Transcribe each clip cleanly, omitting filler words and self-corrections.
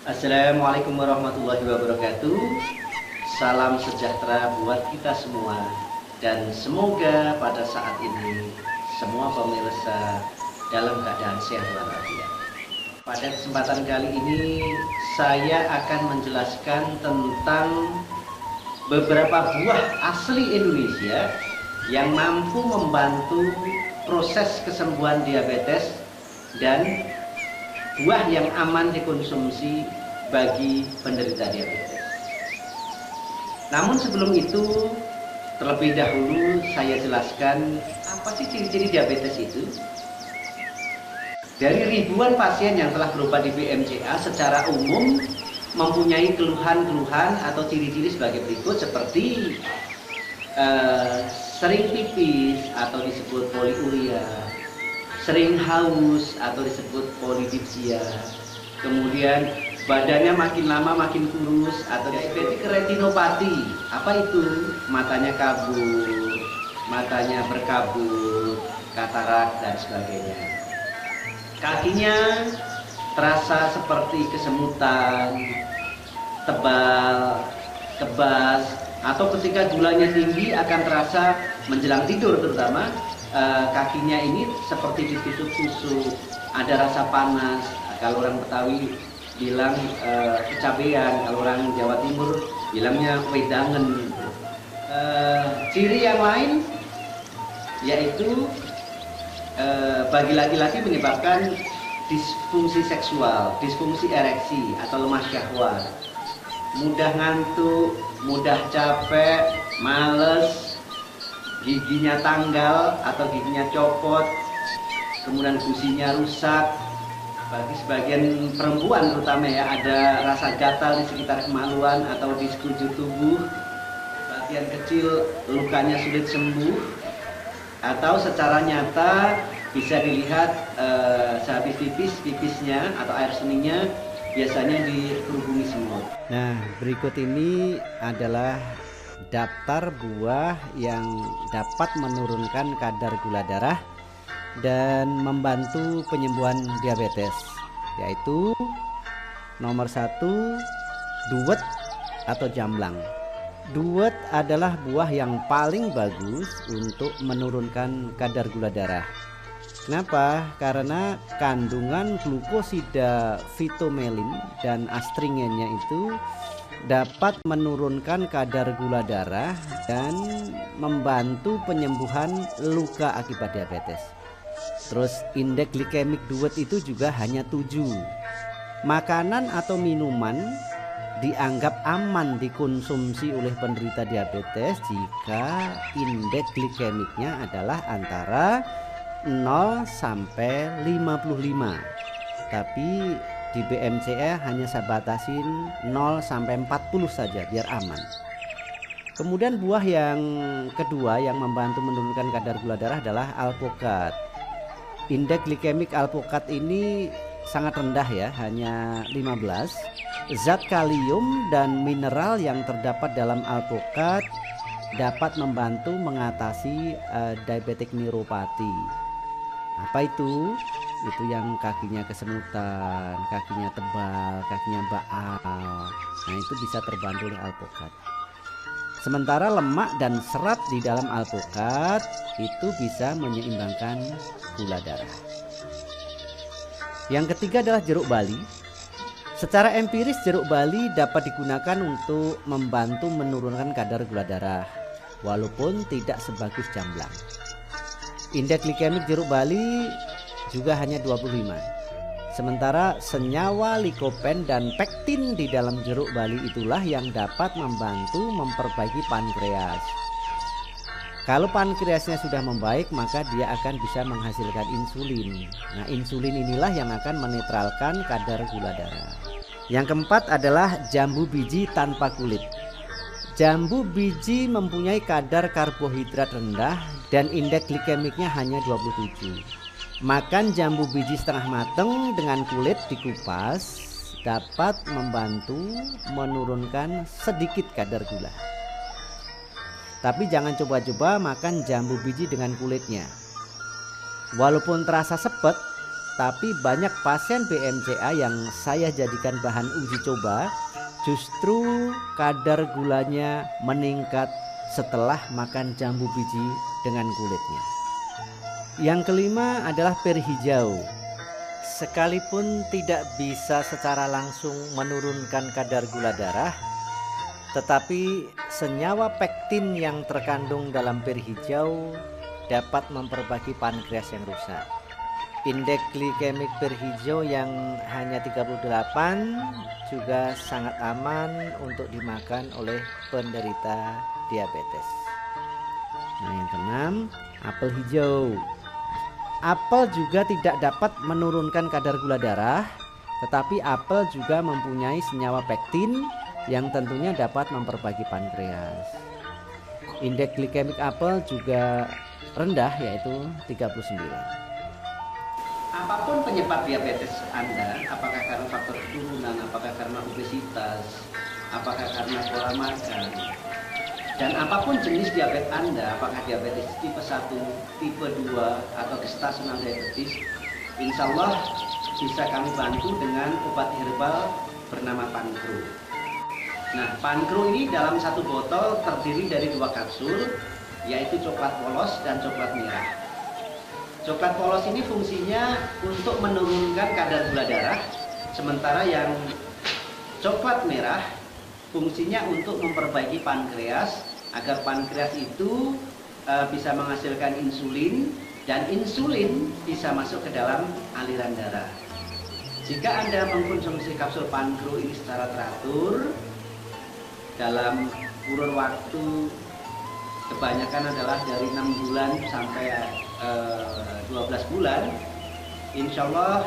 Assalamualaikum warahmatullahi wabarakatuh. Salam sejahtera buat kita semua. Dan semoga pada saat ini semua pemirsa dalam keadaan sehat walafiat. Pada kesempatan kali ini saya akan menjelaskan tentang beberapa buah asli Indonesia yang mampu membantu proses kesembuhan diabetes dan buah yang aman dikonsumsi bagi penderita diabetes. Namun sebelum itu, terlebih dahulu saya jelaskan apa sih ciri-ciri diabetes itu. Dari ribuan pasien yang telah berobat di BMCA secara umum mempunyai keluhan-keluhan atau ciri-ciri sebagai berikut seperti sering pipis atau disebut poliuria, sering haus atau disebut polidipsia, kemudian badannya makin lama makin kurus atau diabetik retinopati. Apa itu? Matanya kabur, matanya berkabut, katarak dan sebagainya. Kakinya terasa seperti kesemutan, tebal, kebas, atau ketika gulanya tinggi akan terasa menjelang tidur terutama. Kakinya ini seperti ditutup susu, ada rasa panas. Kalau orang Betawi bilang kecabean, kalau orang Jawa Timur bilangnya wedangen. Ciri yang lain yaitu bagi laki-laki menyebabkan disfungsi seksual, disfungsi ereksi atau lemah syahwat, mudah ngantuk, mudah capek, males, giginya tanggal atau giginya copot, kemudian gusinya rusak. Bagi sebagian perempuan terutama ya, ada rasa gatal di sekitar kemaluan atau di sekujur tubuh, bagian kecil lukanya sulit sembuh, atau secara nyata bisa dilihat sehabis pipisnya atau air seninya biasanya dihubungi semut. Nah, berikut ini adalah daftar buah yang dapat menurunkan kadar gula darah dan membantu penyembuhan diabetes, yaitu nomor 1, duet atau jamblang. Duet adalah buah yang paling bagus untuk menurunkan kadar gula darah. Kenapa? Karena kandungan glukosida fitomelin dan astringennya itu dapat menurunkan kadar gula darah dan membantu penyembuhan luka akibat diabetes. Terus indeks glikemik duet itu juga hanya 7. Makanan atau minuman dianggap aman dikonsumsi oleh penderita diabetes jika indeks glikemiknya adalah antara 0 sampai 55. Tapi di BMCA hanya saya batasin 0 sampai 40 saja biar aman. Kemudian buah yang kedua yang membantu menurunkan kadar gula darah adalah alpukat. Indeks glikemik alpukat ini sangat rendah ya, hanya 15. Zat kalium dan mineral yang terdapat dalam alpukat dapat membantu mengatasi diabetic neuropathy. Apa itu? Itu yang kakinya kesemutan, kakinya tebal, kakinya baal. Nah, itu bisa terbantu oleh alpukat. Sementara lemak dan serat di dalam alpukat itu bisa menyeimbangkan gula darah. Yang ketiga adalah jeruk bali. Secara empiris jeruk bali dapat digunakan untuk membantu menurunkan kadar gula darah, walaupun tidak sebagus jamblang. Indeks glikemik jeruk bali juga hanya 25. Sementara senyawa likopen dan pektin di dalam jeruk bali itulah yang dapat membantu memperbaiki pankreas. Kalau pankreasnya sudah membaik, maka dia akan bisa menghasilkan insulin. Nah, insulin inilah yang akan menetralkan kadar gula darah. Yang keempat adalah jambu biji tanpa kulit. Jambu biji mempunyai kadar karbohidrat rendah dan indeks glikemiknya hanya 27. Makan jambu biji setengah matang dengan kulit dikupas dapat membantu menurunkan sedikit kadar gula. Tapi jangan coba-coba makan jambu biji dengan kulitnya. Walaupun terasa sepet, tapi banyak pasien BMCA yang saya jadikan bahan uji coba justru kadar gulanya meningkat setelah makan jambu biji dengan kulitnya. Yang kelima adalah peri hijau. Sekalipun tidak bisa secara langsung menurunkan kadar gula darah, tetapi senyawa pektin yang terkandung dalam peri hijau dapat memperbaiki pankreas yang rusak. Indeks glikemik peri hijau yang hanya 38 juga sangat aman untuk dimakan oleh penderita diabetes. Nah, yang keenam, apel hijau. Apel juga tidak dapat menurunkan kadar gula darah, tetapi apel juga mempunyai senyawa pektin yang tentunya dapat memperbaiki pankreas. Indeks glikemik apel juga rendah, yaitu 39. Apapun penyebab diabetes Anda, apakah karena faktor keturunan, apakah karena obesitas, apakah karena pola makan, dan apapun jenis diabetes Anda, apakah diabetes tipe 1, tipe 2, atau gestasional diabetes, insya Allah bisa kami bantu dengan obat herbal bernama Pankro. Nah, Pankro ini dalam satu botol terdiri dari 2 kapsul, yaitu coklat polos dan coklat merah. Coklat polos ini fungsinya untuk menurunkan kadar gula darah, sementara yang coklat merah fungsinya untuk memperbaiki pankreas agar pankreas itu bisa menghasilkan insulin, dan insulin bisa masuk ke dalam aliran darah. Jika Anda mengkonsumsi kapsul Pankro ini secara teratur dalam kurun waktu kebanyakan adalah dari 6 bulan sampai 12 bulan, insya Allah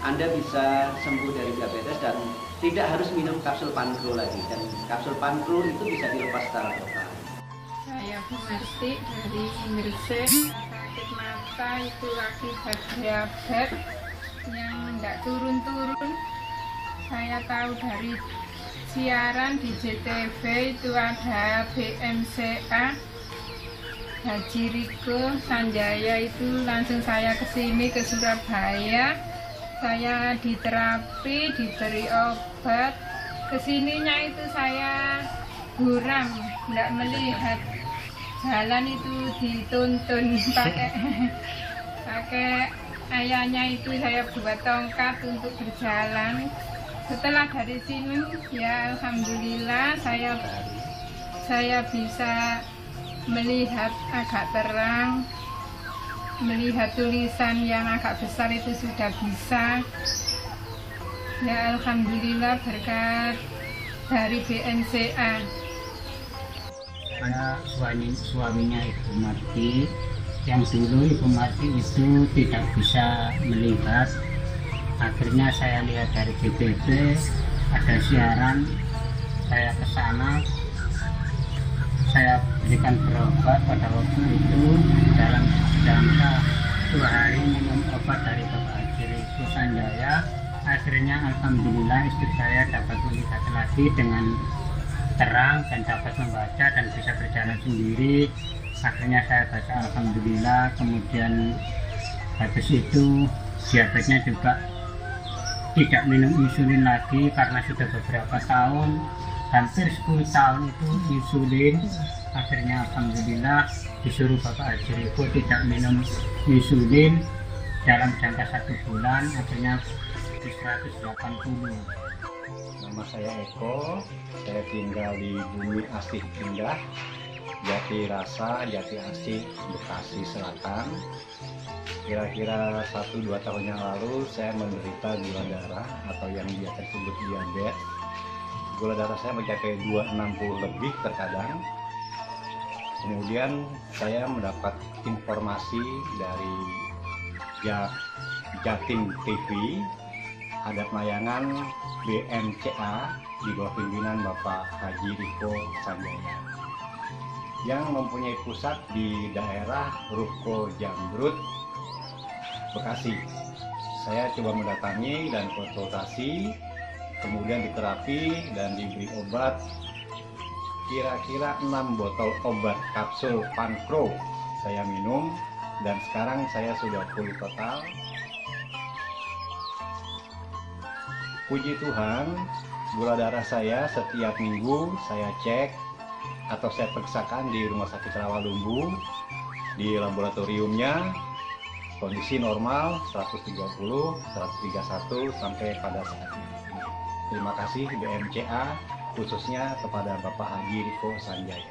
Anda bisa sembuh dari diabetes dan tidak harus minum kapsul Pankro lagi, dan kapsul Pankro itu bisa dilepas secara total. Saya Bu Marti dari Gresik. Sakit mata itu akibat diabetes yang tidak turun-turun. Saya tahu dari siaran di JTV itu ada BMCA, Haji Riko Sanjaya, itu langsung saya ke sini ke Surabaya. Saya diterapi, diberi obat. Kesininya itu saya buram, tidak melihat jalan, itu dituntun pakai ayahnya itu saya buat tongkat untuk berjalan. Setelah dari sini ya alhamdulillah saya bisa melihat agak terang, melihat tulisan yang agak besar itu sudah bisa. Ya alhamdulillah berkat dari BNCA. Saya suaminya Ibu Marti, yang dulu Ibu Marti itu tidak bisa melihat. Akhirnya saya lihat dari BBB ada siaran, saya ke sana, saya berikan berobat. Pada waktu itu dalam jangka 2 hari minum obat dari Bapak Haji Riko Sanjaya. Akhirnya alhamdulillah istri saya dapat melihat lagi dengan terang dan dapat membaca dan bisa berjalan sendiri. Akhirnya saya baca alhamdulillah. Kemudian habis itu diabetesnya juga tidak minum insulin lagi karena sudah beberapa tahun, hampir 10 tahun itu insulin. Akhirnya alhamdulillah disuruh Bapak Haji Riko tidak minum insulin dalam jangka 1 bulan, akhirnya 180. Nama saya Eko, saya tinggal di Bumi Asih Indah, Jati Rasa, Jati Asih, Bekasi Selatan. Kira-kira 1-2 tahun yang lalu saya menderita gula darah atau yang biasa disebut diabetes. Gula darah saya mencapai 260 lebih terkadang. Kemudian saya mendapat informasi dari Jatim TV, ada penayangan BMCA di bawah pimpinan Bapak Haji Riko Sanjaya yang mempunyai pusat di daerah Ruko Jambrut, Bekasi. Saya coba mendatangi dan konsultasi, kemudian diterapi dan diberi obat. Kira-kira 6 botol obat kapsul Pankro saya minum, dan sekarang saya sudah pulih total. Puji Tuhan, gula darah saya setiap minggu saya cek atau saya periksakan di Rumah Sakit Rawalumbu, di laboratoriumnya kondisi normal 130, 131 sampai pada saat ini. Terima kasih BMCA, khususnya kepada Bapak Haji Riko Sanjaya.